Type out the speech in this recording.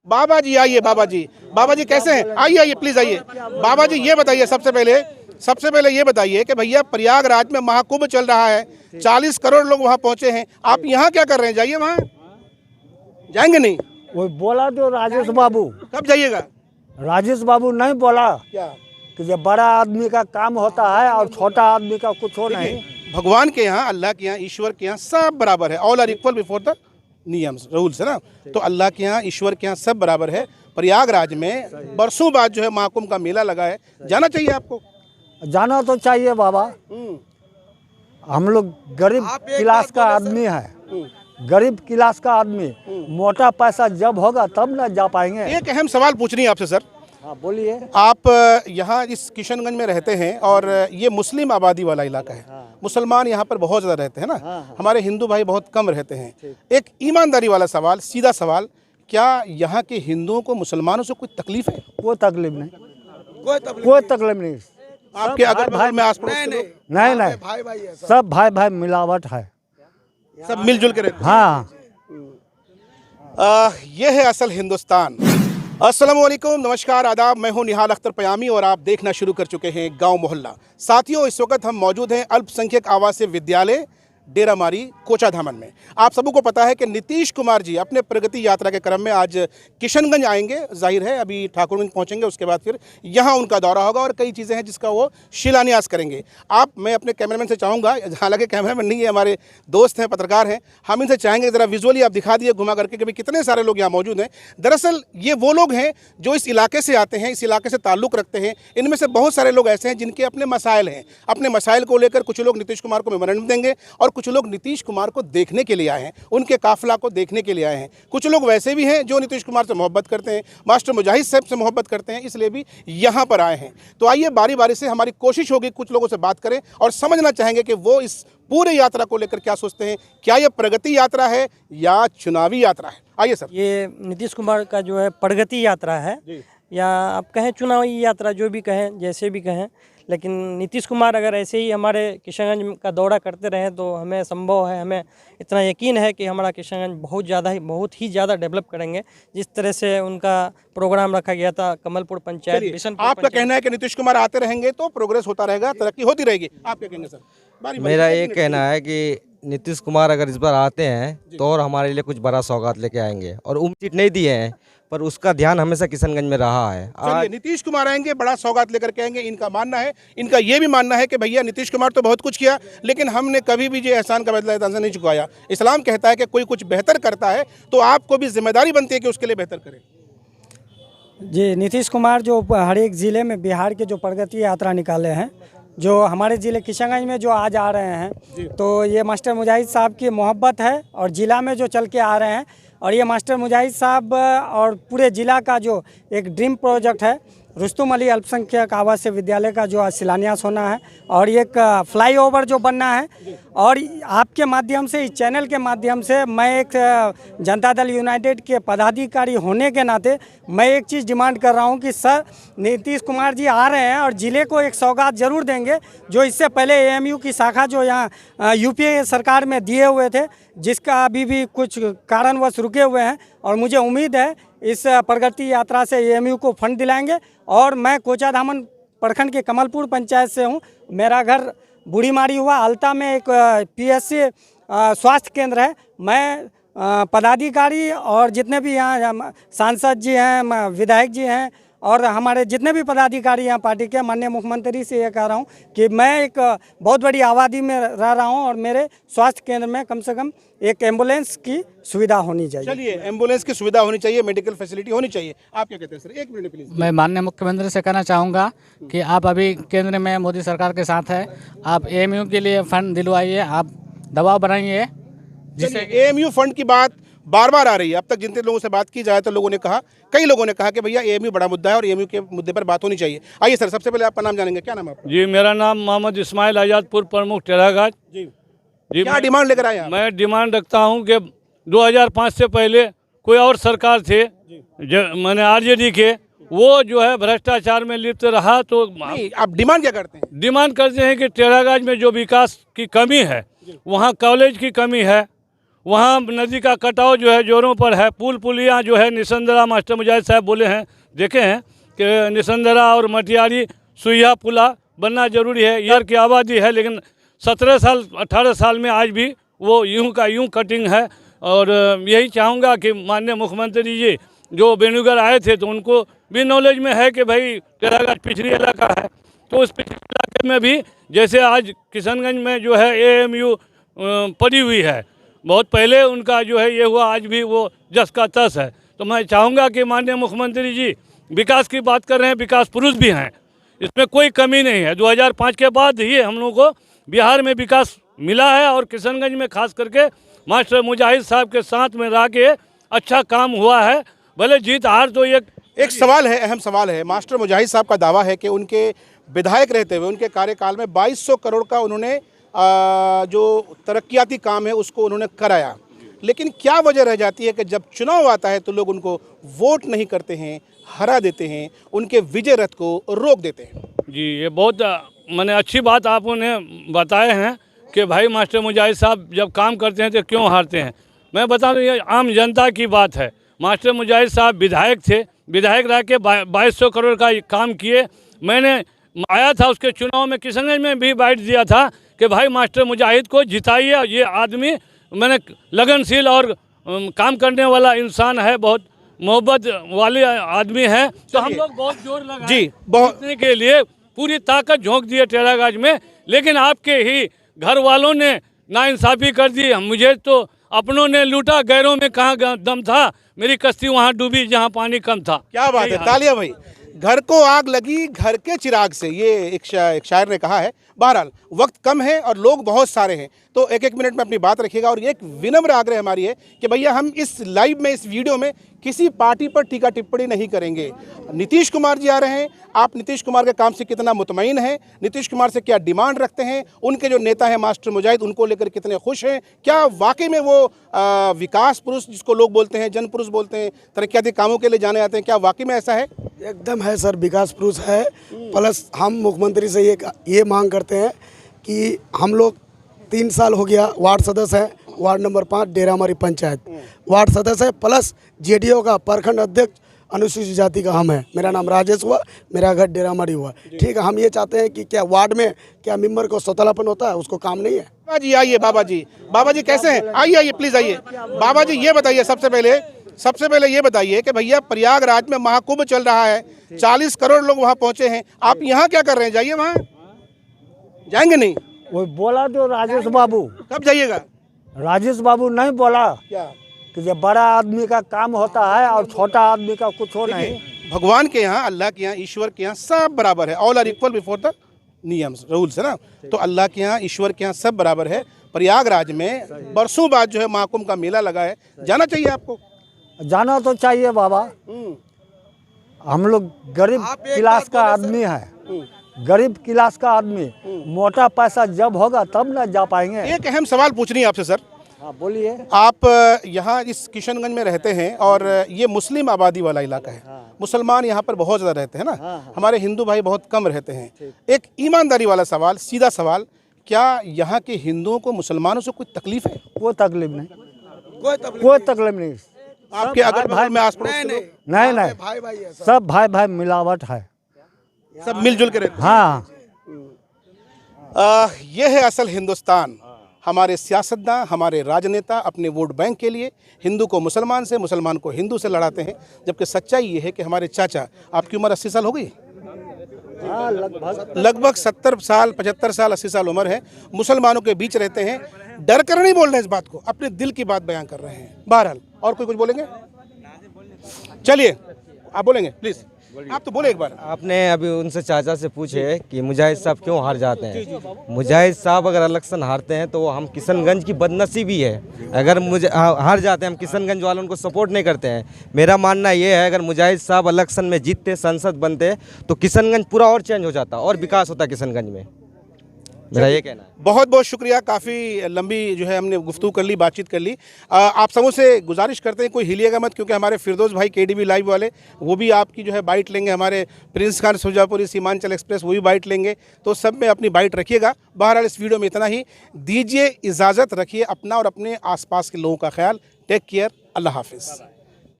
बाबा जी आइए, बाबा जी कैसे हैं? आइए आइए प्लीज आइए। बाबा जी ये बताइए, सबसे पहले ये बताइए कि भैया प्रयागराज में महाकुंभ चल रहा है, 40 करोड़ लोग वहाँ पहुंचे हैं, आप यहाँ क्या कर रहे हैं? जाइए वहाँ, जाएंगे नहीं? वो बोला तो राजेश बाबू, कब जाइएगा? राजेश बाबू नहीं बोला क्या कि जब बड़ा आदमी का काम होता है और छोटा आदमी का कुछ हो नहीं। भगवान के यहाँ, अल्लाह के यहाँ, ईश्वर के यहाँ सब बराबर है। All are equal before the नियम्स, रूल्स है ना। तो अल्लाह के यहाँ, ईश्वर के यहाँ सब बराबर है। प्रयागराज में बरसों बाद जो है महाकुंभ का मेला लगा है, जाना चाहिए आपको। जाना तो चाहिए बाबा, हम लोग गरीब क्लास का आदमी है, गरीब क्लास का आदमी, मोटा पैसा जब होगा तब ना जा पाएंगे। एक अहम सवाल पूछनी है आपसे सर। हाँ बोलिए। आप यहाँ इस किशनगंज में रहते हैं और ये मुस्लिम आबादी वाला इलाका है, मुसलमान यहाँ पर बहुत ज़्यादा रहते हैं ना, हमारे हिंदू भाई बहुत कम रहते हैं। एक ईमानदारी वाला सवाल, सीधा सवाल, क्या यहाँ के हिंदुओं को मुसलमानों से कोई तकलीफ है? कोई तकलीफ नहीं, कोई तकलीफ नहीं। आपके अगर बगल में आस पड़ोस के लोग नहीं, सब भाई भाई मिलावट है, सब मिलजुल के रहते हैं। हाँ। ये है असल हिंदुस्तान। अस्सलाम वालेकुम, नमस्कार, आदाब। मैं हूं निहाल अख्तर पयामी और आप देखना शुरू कर चुके हैं गांव मोहल्ला। साथियों, इस वक्त हम मौजूद हैं अल्पसंख्यक आवासीय विद्यालय डेरामारी कोचाधामन में। आप सबको पता है कि नीतीश कुमार जी अपने प्रगति यात्रा के क्रम में आज किशनगंज आएंगे। जाहिर है अभी ठाकुरगंज पहुंचेंगे, उसके बाद फिर यहाँ उनका दौरा होगा और कई चीज़ें हैं जिसका वो शिलान्यास करेंगे। मैं अपने कैमरामैन से चाहूँगा, हालांकि कैमरामैन नहीं है, हमारे दोस्त हैं, पत्रकार हैं, हम इनसे चाहेंगे ज़रा विजुअली आप दिखा दिए घुमा करके कि भाई कितने सारे लोग यहाँ मौजूद हैं। दरअसल ये वो लोग हैं जो इस इलाके से आते हैं, इस इलाके से ताल्लुक़ रखते हैं। इनमें से बहुत सारे लोग ऐसे हैं जिनके अपने मसाइल हैं। अपने मसाइल को लेकर कुछ लोग नीतीश कुमार को मेमोरेंडम देंगे और कुछ लोग नीतीश कुमार को देखने के लिए आए हैं, उनके काफिला को देखने के लिए आए हैं। कुछ लोग वैसे भी हैं जो नीतीश कुमार से मोहब्बत करते हैं, मास्टर मुजाहिद साहब से मोहब्बत करते हैं, इसलिए भी यहाँ पर आए हैं। तो आइए बारी बारी से हमारी कोशिश होगी कुछ लोगों से बात करें और समझना चाहेंगे कि वो इस पूरे यात्रा को लेकर क्या सोचते हैं। क्या ये प्रगति यात्रा है या चुनावी यात्रा है? आइए सर। ये नीतीश कुमार का जो है प्रगति यात्रा है या आप कहें चुनावी यात्रा, जो भी कहें, जैसे भी कहें, लेकिन नीतीश कुमार अगर ऐसे ही हमारे किशनगंज का दौरा करते रहें तो हमें संभव है, हमें इतना यकीन है कि हमारा किशनगंज बहुत ही ज़्यादा डेवलप करेंगे। जिस तरह से उनका प्रोग्राम रखा गया था कमलपुर पंचायत, आपका कहना है कि नीतीश कुमार आते रहेंगे तो प्रोग्रेस होता रहेगा, तरक्की होती रहेगी, आप क्या कहेंगे सर? मेरा ये कहना है कि नीतीश कुमार अगर इस बार आते हैं तो और हमारे लिए कुछ बड़ा सौगात लेके आएंगे, और सीट नहीं दिए हैं पर उसका ध्यान हमेशा किशनगंज में रहा है। आज नीतीश कुमार आएंगे, बड़ा सौगात लेकर के आएंगे, इनका मानना है। इनका ये भी मानना है कि भैया नीतीश कुमार तो बहुत कुछ किया, लेकिन हमने कभी भी जो एहसान का बदला एहसान नहीं चुकाया। इस्लाम कहता है कि कोई कुछ बेहतर करता है तो आपको भी जिम्मेदारी बनती है कि उसके लिए बेहतर करें। जी, नीतीश कुमार जो हर एक ज़िले में बिहार के जो प्रगति यात्रा निकाले हैं, जो हमारे ज़िले किशनगंज में जो आज आ रहे हैं, तो ये मास्टर मुजाहिद साहब की मोहब्बत है और ज़िला में जो चल के आ रहे हैं, और ये मास्टर मुजाहिद साहब और पूरे ज़िला का जो एक ड्रीम प्रोजेक्ट है, रुस्तुम अली अल्पसंख्यक आवासीय विद्यालय का जो आज शिलान्यास होना है और एक फ्लाईओवर जो बनना है। और आपके माध्यम से, इस चैनल के माध्यम से, मैं एक जनता दल यूनाइटेड के पदाधिकारी होने के नाते मैं एक चीज़ डिमांड कर रहा हूं कि सर नीतीश कुमार जी आ रहे हैं और ज़िले को एक सौगात ज़रूर देंगे, जो इससे पहले एएमयू की शाखा जो यहाँ यूपीए सरकार में दिए हुए थे, जिसका अभी भी कुछ कारणवश रुके हुए हैं। और मुझे उम्मीद है इस प्रगति यात्रा से एएमयू को फंड दिलाएंगे। और मैं कोचाधामन प्रखंड के कमलपुर पंचायत से हूँ, मेरा घर बूढ़ी मारी हुआ आलता में एक पीएससी स्वास्थ्य केंद्र है। मैं पदाधिकारी और जितने भी यहाँ सांसद जी हैं, विधायक जी हैं और हमारे जितने भी पदाधिकारी यहाँ पार्टी के, माननीय मुख्यमंत्री से ये कह रहा हूँ कि मैं एक बहुत बड़ी आबादी में रह रहा हूँ और मेरे स्वास्थ्य केंद्र में कम से कम एक एम्बुलेंस की सुविधा होनी चाहिए। चलिए, एम्बुलेंस की सुविधा होनी चाहिए, मेडिकल फैसिलिटी होनी चाहिए। आप क्या कहते हैं सर? एक मिनट प्लीज। मैं माननीय मुख्यमंत्री से कहना चाहूँगा कि आप अभी केंद्र में मोदी सरकार के साथ है, आप एएमयू के लिए फंड दिलवाइए, आप दबाव बनाइए, जिससे एएमयू फंड की बात बार बार आ रही है। अब तक जितने लोगों से बात की जाए तो कई लोगों ने कहा कि भैया एएमयू बड़ा मुद्दा है और एएमयू के मुद्दे पर बात होनी चाहिए। आइए सर, सबसे पहले आपका नाम जानेंगे, क्या नाम है आपका? जी, मेरा नाम मोहम्मद इस्माइल, आजादपुर प्रमुख टेरागाज। जी, क्या डिमांड लेकर आए आप? मैं डिमांड रखता हूं कि 2005 से पहले कोई और सरकार थे, मैंने आरजेडी के, वो जो है भ्रष्टाचार में लिप्त रहा। तो आप डिमांड क्या करते हैं? डिमांड करते हैं कि टेरागाज में जो विकास की कमी है, वहाँ कॉलेज की कमी है, वहाँ नदी का कटाव जो है जोरों पर है। पुल पुलियाँ जो है निसंदरा मास्टर मुजाहिद साहब बोले हैं, देखे हैं कि निसंदरा और मटियारी सुइया पुला बनना जरूरी है। यार की आबादी है, लेकिन 17 साल 18 साल में आज भी वो यूं का यूं कटिंग है। और यही चाहूँगा कि माननीय मुख्यमंत्री जी जो बेनुगर आए थे तो उनको भी नॉलेज में है कि भाई टेरागढ़ पिछड़ी इलाका है, तो उस पिछड़ी इलाके में भी जैसे आज किशनगंज में जो है AMU पड़ी हुई है, बहुत पहले उनका जो है ये हुआ, आज भी वो जस का तस है। तो मैं चाहूँगा कि माननीय मुख्यमंत्री जी विकास की बात कर रहे हैं, विकास पुरुष भी हैं, इसमें कोई कमी नहीं है। 2005 के बाद ही हम लोग को बिहार में विकास मिला है और किशनगंज में खास करके मास्टर मुजाहिद साहब के साथ में रह के अच्छा काम हुआ है। भले जीत हार तो एक सवाल है, अहम सवाल है। मास्टर मुजाहिद साहब का दावा है कि उनके विधायक रहते हुए उनके कार्यकाल में 2200 करोड़ का उन्होंने जो तरक्याती काम है उसको उन्होंने कराया, लेकिन क्या वजह रह जाती है कि जब चुनाव आता है तो लोग उनको वोट नहीं करते हैं, हरा देते हैं, उनके विजय रथ को रोक देते हैं। जी, ये बहुत मैंने अच्छी बात आपने बताए हैं कि भाई मास्टर मुजाहिद साहब जब काम करते हैं तो क्यों हारते हैं। मैं बता दूं ये आम जनता की बात है। मास्टर मुजाहिद साहब विधायक थे, विधायक रह के 2200 करोड़ का काम किए। मैंने आया था उसके चुनाव में, किशनगंज में भी बाइट दिया था कि भाई मास्टर मुजाहिद को जिताइए, ये आदमी मैंने लगनशील और काम करने वाला इंसान है, बहुत मोहब्बत वाले आदमी हैं। तो हम लोग बहुत जोर लगाए जी, बहुत जीतने के लिए पूरी ताकत झोंक दिए टेरागढ़ में, लेकिन आपके ही घर वालों ने नाइंसाफ़ी कर दी। मुझे तो अपनों ने लूटा, गैरों में कहाँ दम था, मेरी कश्ती वहाँ डूबी जहाँ पानी कम था। क्या बात है, तालियां भाई। घर को आग लगी घर के चिराग से, ये एक शायर ने कहा है। बहरहाल वक्त कम है और लोग बहुत सारे हैं, तो एक एक मिनट में अपनी बात रखिएगा। और ये एक विनम्र आग्रह हमारी है कि भैया हम इस लाइव में, इस वीडियो में किसी पार्टी पर टीका टिप्पणी नहीं करेंगे। नीतीश कुमार जी आ रहे हैं, आप नीतीश कुमार के काम से कितना मुतमईन हैं, नीतीश कुमार से क्या डिमांड रखते हैं, उनके जो नेता हैं मास्टर मुजाहिद उनको लेकर कितने खुश हैं, क्या वाकई में वो विकास पुरुष जिसको लोग बोलते हैं, जन पुरुष बोलते हैं, तरक्याती कामों के लिए जाने जाते हैं, क्या वाकई में ऐसा है? एकदम है सर, विकास पुरुष है। प्लस हम मुख्यमंत्री से ये मांग करते हैं कि हम लोग 3 साल हो गया वार्ड सदस्य है, ward number 5 Deramari panchayat ward सदस्य है, प्लस JDO का प्रखंड अध्यक्ष अनुसूचित जाति का हम है। मेरा नाम राजेश हुआ, मेरा घर डेरामारी हुआ। ठीक है, हम ये चाहते हैं कि क्या वार्ड में क्या मेंबर को स्वतंत्रपन होता है, उसको काम नहीं है। बाबा जी आइए, बाबा जी कैसे हैं? आइए आइए प्लीज आइए। बाबा जी ये बताइए, सबसे पहले ये बताइए कि भैया प्रयागराज में महाकुंभ चल रहा है, 40 करोड़ लोग वहाँ पहुँचे हैं, आप यहाँ क्या कर रहे हैं? जाइए वहाँ, जाएंगे नहीं? वो बोला तो राजेश बाबू, कब जाइएगा? राजेश बाबू नहीं बोला क्या कि ये बड़ा आदमी का काम होता है और छोटा आदमी का कुछ हो नहीं। भगवान के यहाँ, अल्लाह के यहाँ, ईश्वर के यहाँ सब बराबर है। All are equal before the नियम्स, रूल्स है ना। तो अल्लाह के यहाँ, ईश्वर के यहाँ सब बराबर है। प्रयागराज में बरसों बाद जो है महाकुंभ का मेला लगा है, जाना चाहिए आपको? जाना तो चाहिए बाबा, हम लोग गरीब क्लास का आदमी है, गरीब क्लास का आदमी, मोटा पैसा जब होगा तब ना जा पाएंगे। एक अहम सवाल पूछनी है आपसे सर। हाँ बोलिए। आप यहाँ इस किशनगंज में रहते हैं और ये मुस्लिम आबादी वाला इलाका है, मुसलमान यहाँ पर बहुत ज़्यादा रहते हैं ना, हमारे हिंदू भाई बहुत कम रहते हैं। एक ईमानदारी वाला सवाल, सीधा सवाल, क्या यहाँ के हिंदुओं को मुसलमानों से कोई तकलीफ है? कोई तकलीफ नहीं, कोई तकलीफ नहीं। आपके अगल बगल में आस पड़ोस के लोग नहीं, भाई है सब भाई मिलावट है, सब मिलजुल के रहते हैं। हाँ। ये है असल हिंदुस्तान। हमारे सियासतदान, हमारे राजनेता अपने वोट बैंक के लिए हिंदू को मुसलमान से, मुसलमान को हिंदू से लड़ाते हैं, जबकि सच्चाई ये है कि हमारे चाचा, आपकी उम्र 80 साल हो गई? हाँ, लगभग 70 साल, 75 साल, 80 साल उम्र है, मुसलमानों के बीच रहते हैं। डर कर नहीं बोल रहे हैं इस बात को, अपने दिल की बात बयां कर रहे हैं। बहरहाल और कोई कुछ बोलेंगे? चलिए आप बोलेंगे प्लीज, आप तो बोले एक बार। आपने अभी उनसे चाचा से पूछे कि मुजाहिद साहब क्यों हार जाते हैं। मुजाहिद साहब अगर इलेक्शन हारते हैं तो वो हम किशनगंज की बदनसीबी है। अगर मुझे हार जाते हैं, हम किशनगंज वालों उनको सपोर्ट नहीं करते हैं। मेरा मानना ये है, अगर मुजाहिद साहब इलेक्शन में जीतते, संसद बनते, तो किशनगंज पूरा और चेंज हो जाता और विकास होता किशनगंज में। मेरा ये कहना है। बहुत बहुत शुक्रिया, काफ़ी लंबी जो है हमने गुफ्तगू कर ली, बातचीत कर ली। आप सबों से गुजारिश करते हैं कोई हिलिएगा मत, क्योंकि हमारे फिरदौस भाई KDB लाइव वाले वो भी आपकी जो है बाइट लेंगे, हमारे प्रिंस खान सुजापुरी सीमांचल एक्सप्रेस वो भी बाइट लेंगे, तो सब में अपनी बाइट रखिएगा। बहरहाल इस वीडियो में इतना ही, दीजिए इजाज़त, रखिए अपना और अपने आसपास के लोगों का ख्याल। टेक केयर, अल्लाह हाफिज़।